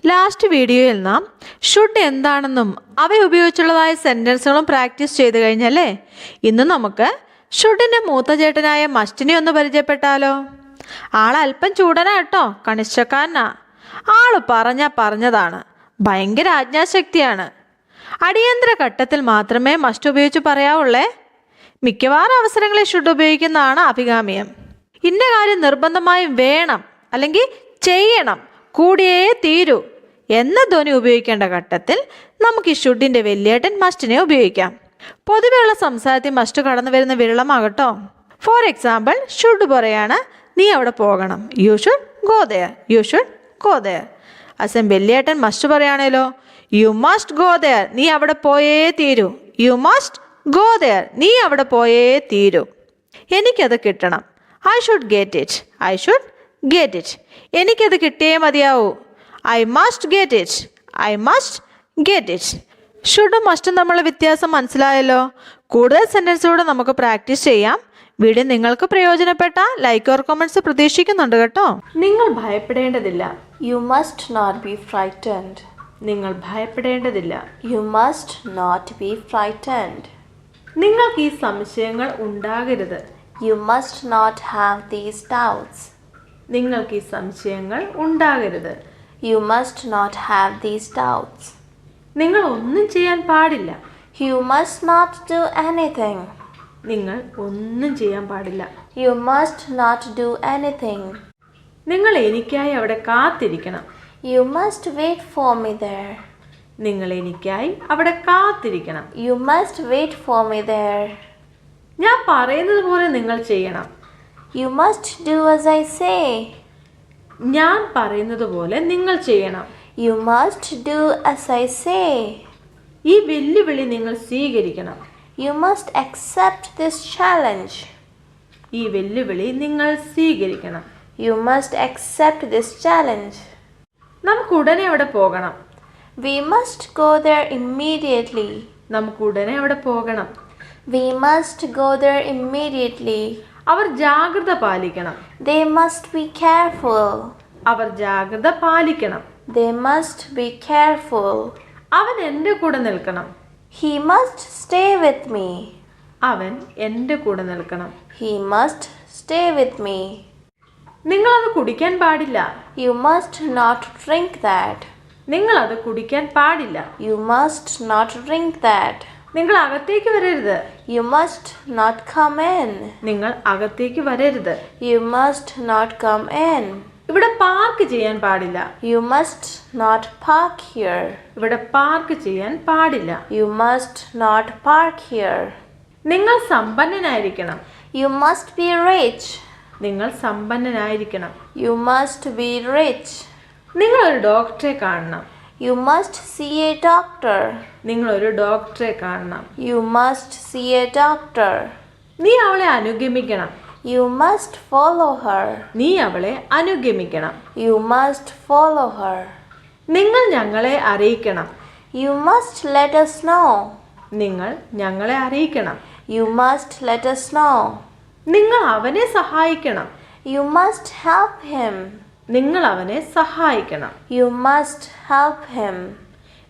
Last വീഡിയോയിൽ നാം should എന്താണെന്നും അവയുപയോഗിച്ചുള്ളതായ സെൻറ്റൻസുകളും പ്രാക്ടീസ് ചെയ്ത് കഴിഞ്ഞല്ലേ. ഇന്ന് നമുക്ക് ഷുഡിൻ്റെ മൂത്ത ചേട്ടനായ മസ്റ്റിനെ ഒന്ന് പരിചയപ്പെട്ടാലോ. ആളല്പം ചൂടനാ കേട്ടോ, കണിശക്കാരനാ. ആള് പറഞ്ഞതാണ്, ഭയങ്കര ആജ്ഞാശക്തിയാണ്. അടിയന്തര ഘട്ടത്തിൽ മാത്രമേ മസ്റ്റ് ഉപയോഗിച്ച് പറയാവുള്ളേ. മിക്കവാറും അവസരങ്ങളിൽ ഷുഡ് ഉപയോഗിക്കുന്നതാണ് അഭികാമ്യം. ഇന്ന കാര്യം നിർബന്ധമായും വേണം അല്ലെങ്കിൽ ചെയ്യണം, കൂടിയേ തീരൂ എന്ന ധ്വനി ഉപയോഗിക്കേണ്ട ഘട്ടത്തിൽ നമുക്ക് ഈ ഷുഡിൻ്റെ വലിയേട്ടൻ മസ്റ്റിനെ ഉപയോഗിക്കാം. പൊതുവെയുള്ള സംസാരത്തിൽ മസ്റ്റ് കടന്നു വരുന്ന വിരളമാകട്ടോ. ഫോർ എക്സാമ്പിൾ, ഷുഡ് പറയാണ് നീ അവിടെ പോകണം, you should go there, you should go there. അസം വലിയേട്ടൻ മസ്റ്റ് പറയുകയാണേലോ, യു മസ്റ്റ് ഗോ ദെയർ, നീ അവിടെ പോയേ തീരൂ, യു മസ്റ്റ് ഗോ ദെയർ, നീ അവിടെ പോയേ തീരൂ. എനിക്കത് കിട്ടണം, I should get it, I should get it, എനിക്കത് കിട്ടിയേ മതിയാവൂ, I must get it, I must get it. ഷുഡും മസ്റ്റും തമ്മിലുള്ള വ്യത്യാസം മനസ്സിലായല്ലോ. കൂടുതൽ സെൻറ്റൻസിലൂടെ നമുക്ക് പ്രാക്ടീസ് ചെയ്യാം. വീഡിയോ നിങ്ങൾക്ക് പ്രയോജനപ്പെട്ട ലൈക്ക് ഓർ കമൻറ്റ്സ് പ്രതീക്ഷിക്കുന്നുണ്ട് കേട്ടോ. നിങ്ങൾ ഭയപ്പെടേണ്ടതില്ല, You must not be frightened. നിങ്ങൾ ഭയപ്പെടേണ്ടതില്ല. You must not be frightened. നിങ്ങൾക്ക് ഈ സംശയങ്ങൾ ഉണ്ടാകരുത്. You must not have these doubts. നിങ്ങൾക്ക് ഈ സംശയങ്ങൾ ഉണ്ടാകരുത്. You must not have these doubts. നിങ്ങൾ ഒന്നും ചെയ്യാൻ പാടില്ല. You must not do anything. നിങ്ങൾ ഒന്നും ചെയ്യാൻ പാടില്ല. You must not do anything. നിങ്ങൾ എനിക്കായി അവിടെ കാത്തിരിക്കണം. You must wait for me there. നിങ്ങൾ എനിക്കായി അവിടെ കാത്തിരിക്കണം. You must wait for me there. ഞാൻ പറയുന്നത് പോലെ നിങ്ങൾ ചെയ്യണം. You must do as I say. ഞാൻ പറയുന്നത് പോലെ നിങ്ങൾ ചെയ്യണം. You must do as I say. ഈ വെല്ലുവിളി നിങ്ങൾ സ്വീകരിക്കണം. You must accept this challenge. ഈ വെല്ലുവിളി നിങ്ങൾ സ്വീകരിക്കണം. You must accept this challenge. നമുക്ക് ഉടനെ അവിടെ പോകണം. We must go there immediately. നമുക്ക് ഉടനെ അവിടെ പോകണം. We must go there immediately. അവർ ജാഗ്രത പാലിക്കണം. They must be careful. അവർ ജാഗ്രത പാലിക്കണം. They must be careful. അവൻ എൻ്റെ കൂടെ നിൽക്കണം. He must stay with me. അവൻ എൻ്റെ കൂടെ നിൽക്കണം. He must stay with me. നിങ്ങളത് കുടിക്കാൻ പാടില്ല. You must not drink that. നിങ്ങളത് കുടിക്കാൻ പാടില്ല. You must not drink that. നിങ്ങൾ അകത്തേക്ക് വരരുത്. You must not come in. നിങ്ങൾ അകത്തേക്ക് വരരുത്. You must not come in. ഇവിടെ പാർക്ക് ചെയ്യാൻ പാടില്ല. You must not park here. ഇവിടെ പാർക്ക് ചെയ്യാൻ പാടില്ല. You must not park here. നിങ്ങൾ സമ്പന്നനായിരിക്കണം. You must be rich. നിങ്ങൾ സമ്പന്നനായിരിക്കണം. You must be rich. നിങ്ങൾ ഒരു ഡോക്ടറെ കാണണം. You must see a doctor. നിങ്ങൾ ഒരു ഡോക്ടറെ കാണണം. You must see a doctor. നീ അവളെ അനുഗമിക്കണം. You must follow her. നീ അവളെ അനുഗമിക്കണം. You must follow her. നിങ്ങൾ ഞങ്ങളെ അറിയിക്കണം. You must let us know. നിങ്ങൾ ഞങ്ങളെ അറിയിക്കണം. You must let us know. നിങ്ങൾ അവനെ സഹായിക്കണം. You must help him. നിങ്ങൾ അവനെ സഹായിക്കണം. You must help him.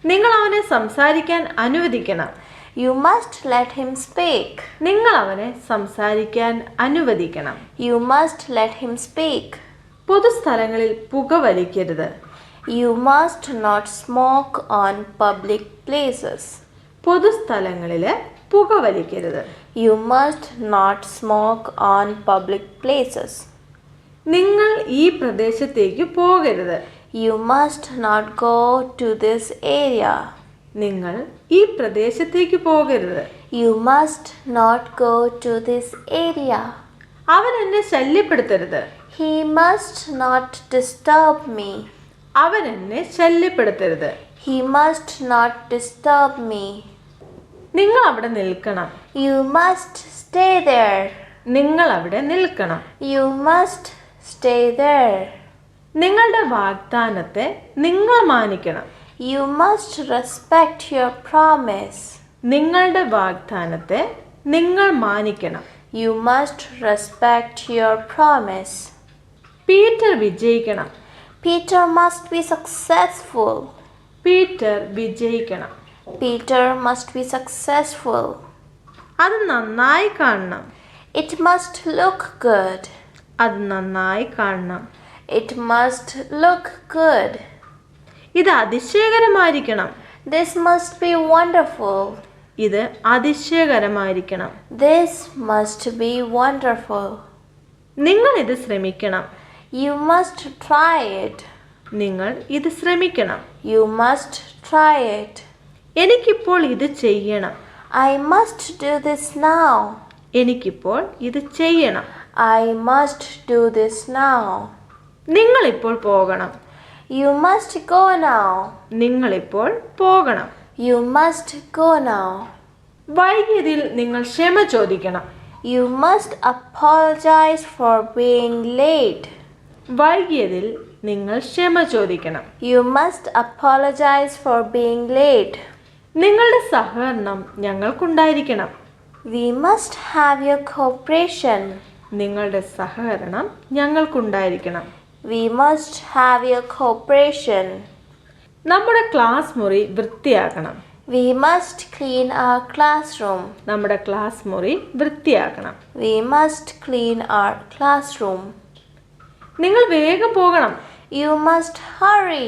നിങ്ങൾ അവനെ സംസാരിക്കാൻ അനുവദിക്കണം. You must let him speak. നിങ്ങൾ അവനെ സംസാരിക്കാൻ അനുവദിക്കണം. You must let him speak. പൊതുസ്ഥലങ്ങളിൽ പുകവലിക്കരുത്. You must not smoke on public places. പൊതുസ്ഥലങ്ങളിൽ പുകവലിക്കരുത്. You must not smoke on public places. നിങ്ങൾ ഈ പ്രദേശത്തേക്ക് പോകരുത്. You must not go to this area. നിങ്ങൾ ഈ പ്രദേശത്തേക്ക് പോകരുത്. You must not go to this area. അവൻ എന്നെ ശല്യപ്പെടുത്തരുത്. He must not disturb me. അവൻ എന്നെ ശല്യപ്പെടുത്തരുത്. He must not disturb me. നിങ്ങൾ അവിടെ നിൽക്കണം. You must stay there. നിങ്ങൾ അവിടെ നിൽക്കണം. You must stay there. നിങ്ങളുടെ വാഗ്ദാനത്തെ നിങ്ങൾ മാനിക്കണം. You must respect your promise. നിങ്ങളുടെ വാഗ്ദാനത്തെ നിങ്ങൾ മാനിക്കണം. You must respect your promise. Peter വിജയിക്കണം. Peter must be successful. Peter വിജയിക്കണം. Peter must be successful. അത് നന്നായി കാണണം. It must look good. അത് നന്നായി കാണണം. It must look good. ഇത് അതിശയകരമായിരിക്കണം. This must be wonderful. ഇത് അതിശയകരമായിരിക്കണം. This must be wonderful. നിങ്ങൾ ഇത് ശ്രമിക്കണം. You must try it. നിങ്ങൾ ഇത് ശ്രമിക്കണം. You must try it. എനിക്കിപ്പോൾ ഇത് ചെയ്യണം. I must do this now. എനിക്കിപ്പോൾ ഇത് ചെയ്യണം. I must do this now. നിങ്ങളിപ്പോൾ പോകണം. You must go now. നിങ്ങളിപ്പോൾ പോകണം. You must go now. വൈകിയതിൽ നിങ്ങൾ ക്ഷമ ചോദിക്കണം. You must apologize for being late. വൈകിയതിൽ നിങ്ങൾ ക്ഷമ ചോദിക്കണം. You must apologize for being late. നിങ്ങളുടെ സഹകരണം ഞങ്ങൾക്കുണ്ടായിരിക്കണം. We must have your cooperation. നിങ്ങളുടെ സഹകരണം ഞങ്ങൾക്കുണ്ടായിരിക്കണം. We must have your cooperation. നമ്മുടെ ക്ലാസ് മുറി വൃത്തിയാക്കണം. We must clean our classroom. നമ്മുടെ ക്ലാസ് മുറി വൃത്തിയാക്കണം. We must clean our classroom. നിങ്ങൾ വേഗം പോകണം. You must hurry.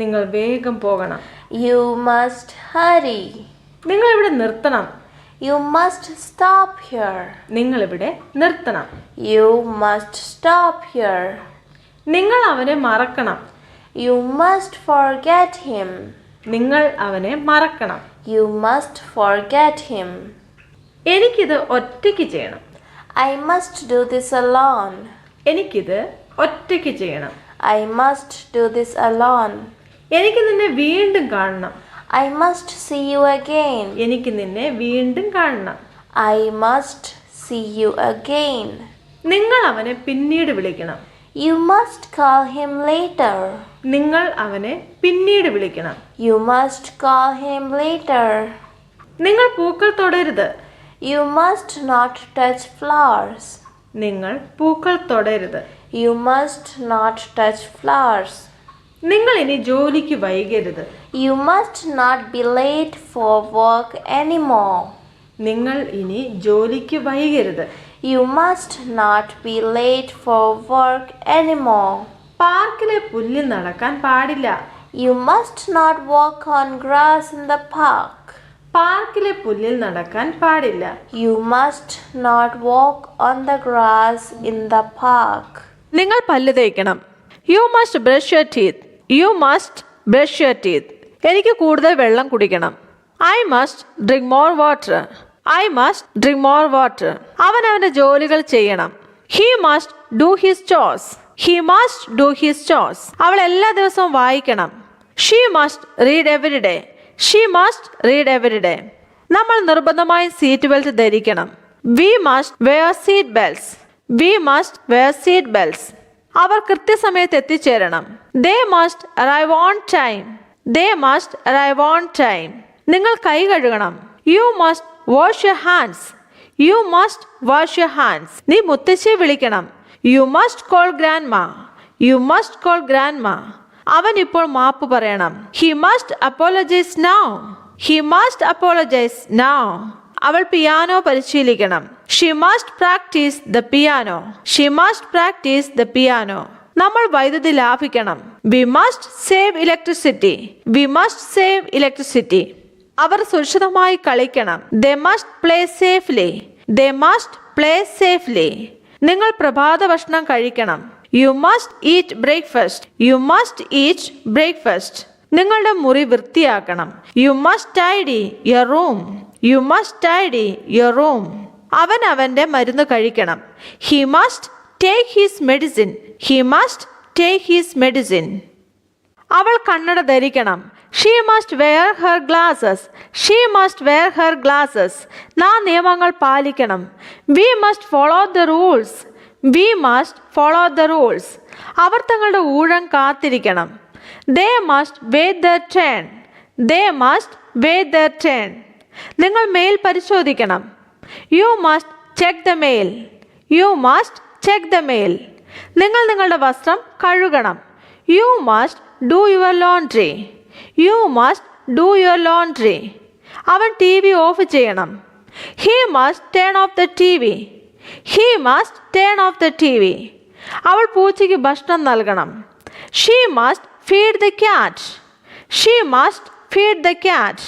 നിങ്ങൾ വേഗം പോകണം. You must hurry. നിങ്ങൾ ഇവിടെ നിർത്തണം. You must stop here. നിങ്ങൾ ഇവിടെ നിർത്തണം. You must stop here. നിങ്ങൾ അവനെ മറക്കണം. You must forget him. നിങ്ങൾ അവനെ മറക്കണം. You must forget him. എനിക്കിത് ഒറ്റയ്ക്ക് ചെയ്യണം. I must do this alone. എനിക്കിത് ഒറ്റയ്ക്ക് ചെയ്യണം. I must do this alone. എനിക്ക് നിന്നെ വീണ്ടും കാണണം. I must see you again. എനിക്ക് നിന്നെ വീണ്ടും കാണണം. I must see you again. നിങ്ങൾ അവനെ പിന്നീട് വിളിക്കണം. You must call him later. നിങ്ങൾ അവനെ പിന്നീട് വിളിക്കണം. You must call him later. നിങ്ങൾ പൂക്കൾ തൊടരുത്. You must not touch flowers. നിങ്ങൾ പൂക്കൾ തൊടരുത്. You must not touch flowers. നിങ്ങൾ ഇനി ജോലിക്ക് വൈകരുത്. You must not be late for work anymore. നിങ്ങൾ ഇനി ജോലിക്ക് വൈകരുത്. You must not be late for work anymore. പാർക്കിലെ പുല്ലിൽ നടക്കാൻ പാടില്ല. You must not walk on grass in the park. പാർക്കിലെ പുല്ലിൽ നടക്കാൻ പാടില്ല. You must not walk on the grass in the park. നിങ്ങൾ പല്ല് തേക്കണം. You must brush your teeth. You must brush your teeth. എനിക്ക് കൂടുതൽ വെള്ളം കുടിക്കണം. I must drink more water. I must drink more water. അവൻ അവൻ്റെ ജോലികൾ ചെയ്യണം. He must do his chose. He must do his chose. അവൾ എല്ലാ ദിവസവും വായിക്കണം. She must read every day. She must read every day. നമ്മൾ നിർബന്ധമായും സീറ്റ് ബെൽറ്റ് ധരിക്കണം. We must wear seat belts. We must wear seat belts. അവർ കൃത്യസമയത്ത് എത്തിച്ചേരണം. They must arrive on time. They must arrive on time. നിങ്ങൾ കൈ കഴുകണം. You must wash your hands. You must wash your hands. നീ മുത്തശ്ശിയെ വിളിക്കണം. You must call grandma. You must call grandma. അവൻ ഇപ്പോൾ മാപ്പ് പറയണം. He must apologise now. He must apologise now. അവൾ പിയാനോ പരിശീലിക്കണം. She must practise the piano. She must practise the piano. നമ്മൾ വൈദ്യുതി ലാഭിക്കണം. We must save electricity. V must save electricity. അവർ സുരക്ഷിതമായി കളിക്കണം. They must play safely. They must play safely. നിങ്ങൾ പ്രഭാത ഭക്ഷണം കഴിക്കണം. You must eat breakfast. You must eat breakfast. നിങ്ങളുടെ മുറി വൃത്തിയാക്കണം. You must tidy your room. You must tidy your room. അവൻ അവൻ്റെ മരുന്ന് കഴിക്കണം. He must take his medicine. He must take his medicine. അവൾ കണ്ണട ധരിക്കണം. She must wear her glasses. She must wear her glasses. നാം നിയമങ്ങൾ പാലിക്കണം. V must follow the rules. We must follow the rules. അവർ തങ്ങളുടെ ഊഴം കാത്തിരിക്കണം. They must wait their turn. They must wait their turn. നിങ്ങൾ മെയിൽ പരിശോധിക്കണം. You must check the mail. You must check the mail. നിങ്ങൾ നിങ്ങളുടെ വസ്ത്രം കഴുകണം. You must do your laundry. You must do your laundry. അവൻ T V of ചെയ്യണം. He must turn off the TV. He must turn off the TV. അവൾ പൂച്ചയ്ക്ക് ഭക്ഷണം നൽകണം. She must feed the cat. She must feed the cat.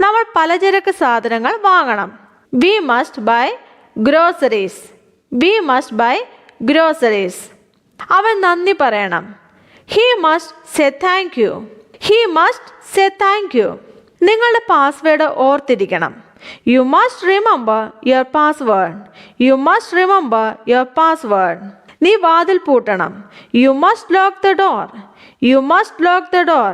നമ്മൾ പലചരക്ക് സാധനങ്ങൾ വാങ്ങണം. We must buy groceries. We must buy groceries. അവൻ നന്ദി പറയണം. He must say thank you. He must say thank you. നിങ്ങളുടെ പാസ്വേഡ് ഓർത്തിരിക്കണം. You must remember your password. You must remember your password. നീ വാതിൽ പൂട്ടണം. You must lock the door. You must lock the door.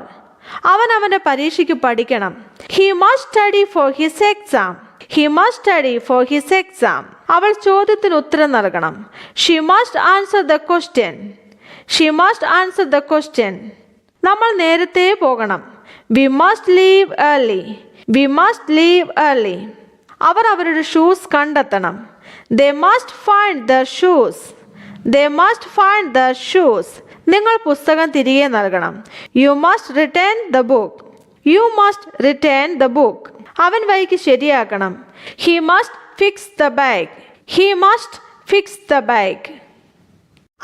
അവൻ അവൻ്റെ പരീക്ഷയ്ക്ക് പഠിക്കണം. He must study for his exam. He must study for his exam. അവൾ ചോദ്യത്തിന് ഉത്തരം നൽകണം. She must answer the question. She must answer the question. നമ്മൾ നേരത്തെ പോകണം. We must leave early. We must leave early. അവർ അവരുടെ ഷൂസ് കണ്ടെത്തണം. They must find their shoes. They must find their shoes. നിങ്ങൾ പുസ്തകം തിരികെ നൽകണം. You must return the book. You must return the book. അവൻ ബൈക്ക് ശരിയാക്കണം. He must fix the bike. He must fix the bike.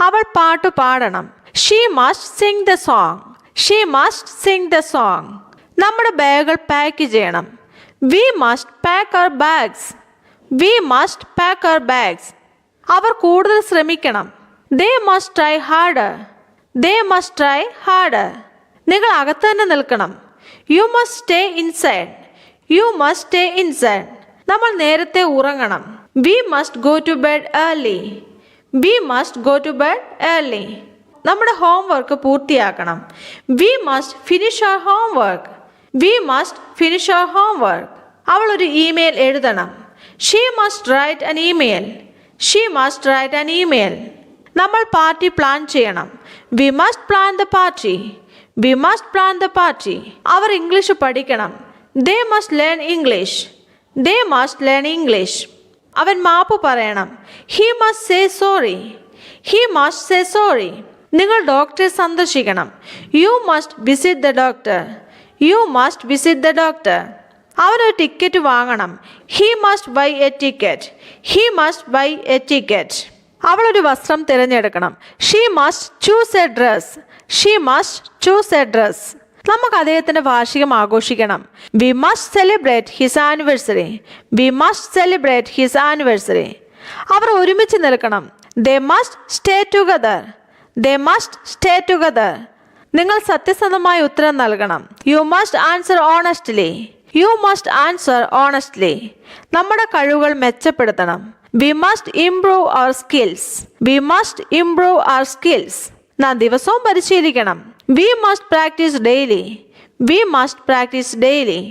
അവൾ പാട്ട് പാടണം. She must sing the song. She must sing the song. നമ്മുടെ ബാഗുകൾ pack ചെയ്യണം. We must pack our bags. We must pack our bags. അവർ കൂടുതൽ ശ്രമിക്കണം. They must try harder. They must try harder. നിങ്ങൾ അകത്ത് തന്നെ നിൽക്കണം. You must stay inside. You must stay inside. നമ്മൾ നേരത്തെ ഉറങ്ങണം. We must go to bed early. We must go to bed early. നമ്മുടെ ഹോംവർക്ക് പൂർത്തിയാക്കണം. We must finish our homework. We must finish our homework. അവൾ ഒരു email എഴുതണം. She must write an email. She must write an email. നമ്മൾ party plan ചെയ്യണം. We must plan the party. We must plan the party. അവർ English പഠിക്കണം. They must learn English. They must learn English. അവൻ മാപ്പ് പറയണം. He must say sorry. He must say sorry. നിങ്ങൾ ഡോക്ടറെ സന്ദർശിക്കണം. You must visit the doctor. You must visit the doctor. അവനൊരു ticket വാങ്ങണം. He must buy a ticket. He must buy a ticket. അവളൊരു വസ്ത്രം തിരഞ്ഞെടുക്കണം. She must choose a dress. She must choose a dress. നമുക്ക് അദ്ദേഹത്തിൻ്റെ വാർഷികം ആഘോഷിക്കണം. We must celebrate his anniversary. We must celebrate his anniversary. അവർ ഒരുമിച്ച് നിൽക്കണം. They must stay together. They must stay together. നിങ്ങൾ സത്യസന്ധമായ ഉത്തരം നൽകണം. You must answer honestly. You must answer honestly. നമ്മുടെ കഴിവുകൾ മെച്ചപ്പെടുത്തണം. We must improve our skills. We must improve our skills. നാം ദിവസവും പരിശീലിക്കണം. We must practice daily. We must practice daily.